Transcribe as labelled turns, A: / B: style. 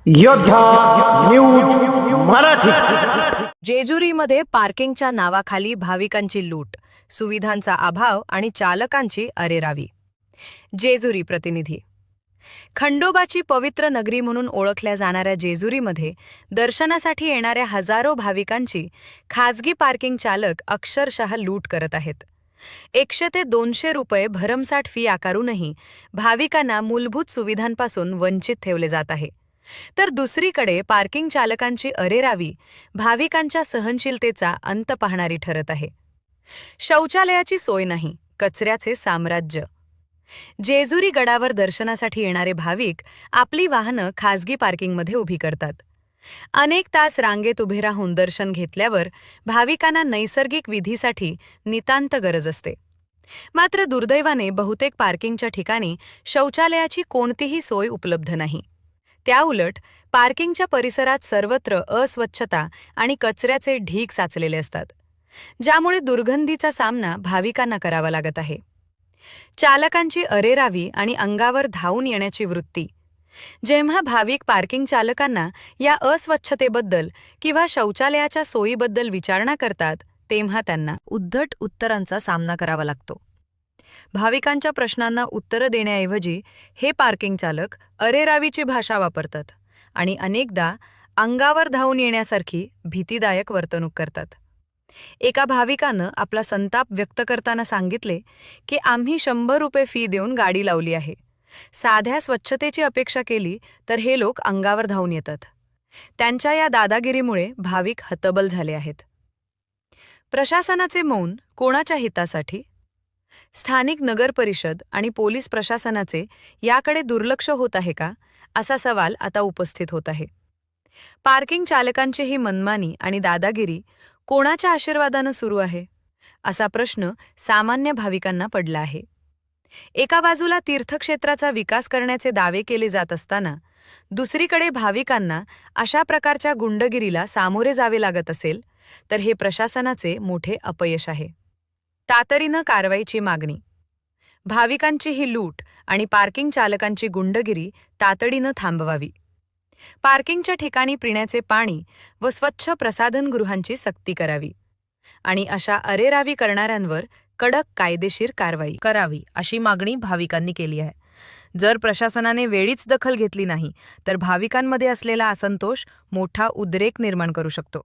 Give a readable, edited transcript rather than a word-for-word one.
A: योद्धा न्यूज मराठी।
B: जेजुरीमध्ये पार्किंगच्या नावाखाली भाविकांची लूट, सुविधांचा अभाव आणि चालकांची अरेरावी। जेजुरी प्रतिनिधी। खंडोबाची पवित्र नगरी म्हणून ओळखल्या जाणाऱ्या जेजुरीमध्ये दर्शनासाठी येणाऱ्या हजारो भाविकांची खाजगी पार्किंग चालक अक्षरशः लूट करत आहेत। 100 ते 200 रुपये भरमसाठ फी आकारूनही भाविकांना मूलभूत सुविधांपासून वंचित ठेवले जात आहे। तर दुसरीकडे पार्किंग चालकांची अरेरावी भाविकांच्या सहनशीलतेचा अंत पाहणारी ठरत आहे। शौचालयाची सोय नाही, कचऱ्याचे साम्राज्य। जेजुरी गडावर दर्शनासाठी येणारे भाविक आपली वाहनं खाजगी पार्किंगमध्ये उभी करतात। अनेक तास रांगेत उभे राहून दर्शन घेतल्यावर भाविकांना नैसर्गिक विधीसाठी नितांत गरज असते। मात्र दुर्दैवाने बहुतेक पार्किंगच्या ठिकाणी शौचालयाची कोणतीही सोय उपलब्ध नाही। त्याउलट पार्किंगच्या परिसरात सर्वत्र अस्वच्छता आणि कचऱ्याचे ढीग साचलेले असतात, ज्यामुळे दुर्गंधीचा सामना भाविकांना करावा लागत आहे। चालकांची अरेरावी आणि अंगावर धावून येण्याची वृत्ती। जेव्हा भाविक पार्किंग चालकांना या अस्वच्छतेबद्दल किंवा शौचालयाच्या सोयीबद्दल विचारणा करतात, तेव्हा त्यांना उद्धट उत्तरांचा सामना करावा लागतो। भाविकांच्या प्रश्नांना उत्तरं देण्याऐवजी हे पार्किंग चालक अरेरावीची भाषा वापरतात आणि अनेकदा अंगावर धावून येण्यासारखी भीतीदायक वर्तणूक करतात। एका भाविकानं आपला संताप व्यक्त करताना सांगितले की आम्ही 100 रुपये फी देऊन गाडी लावली आहे। साध्या स्वच्छतेची अपेक्षा केली तर हे लोक अंगावर धावून येतात। त्यांच्या या दादागिरीमुळे भाविक हतबल झाले आहेत। प्रशासनाचे मौन कोणाच्या हितासाठी? स्थानिक नगर परिषद आणि पोलीस प्रशासनाचे याकडे दुर्लक्ष होत आहे का, असा सवाल आता उपस्थित होत आहे। पार्किंग चालकांची ही मनमानी आणि दादागिरी कोणाच्या आशीर्वादानं सुरू आहे, असा प्रश्न सामान्य भाविकांना पडला आहे। एका बाजूला तीर्थक्षेत्राचा विकास करण्याचे दावे केले जात असताना दुसरीकडे भाविकांना अशा प्रकारच्या गुंडगिरीला सामोरे जावे लागत असेल तर हे प्रशासनाचे मोठे अपयश आहे। तातडीनं कारवाईची मागणी। भाविकांची ही लूट आणि पार्किंग चालकांची गुंडगिरी तातडीनं थांबवावी। पार्किंगच्या ठिकाणी पिण्याचे पाणी व स्वच्छ प्रसाधनगृहांची सक्ती करावी आणि अशा अरेरावी करणाऱ्यांवर कडक कायदेशीर कारवाई करावी, अशी मागणी भाविकांनी केली आहे। जर प्रशासनाने वेळीच दखल घेतली नाही तर भाविकांमध्ये असलेला असंतोष मोठा उद्रेक निर्माण करू शकतो।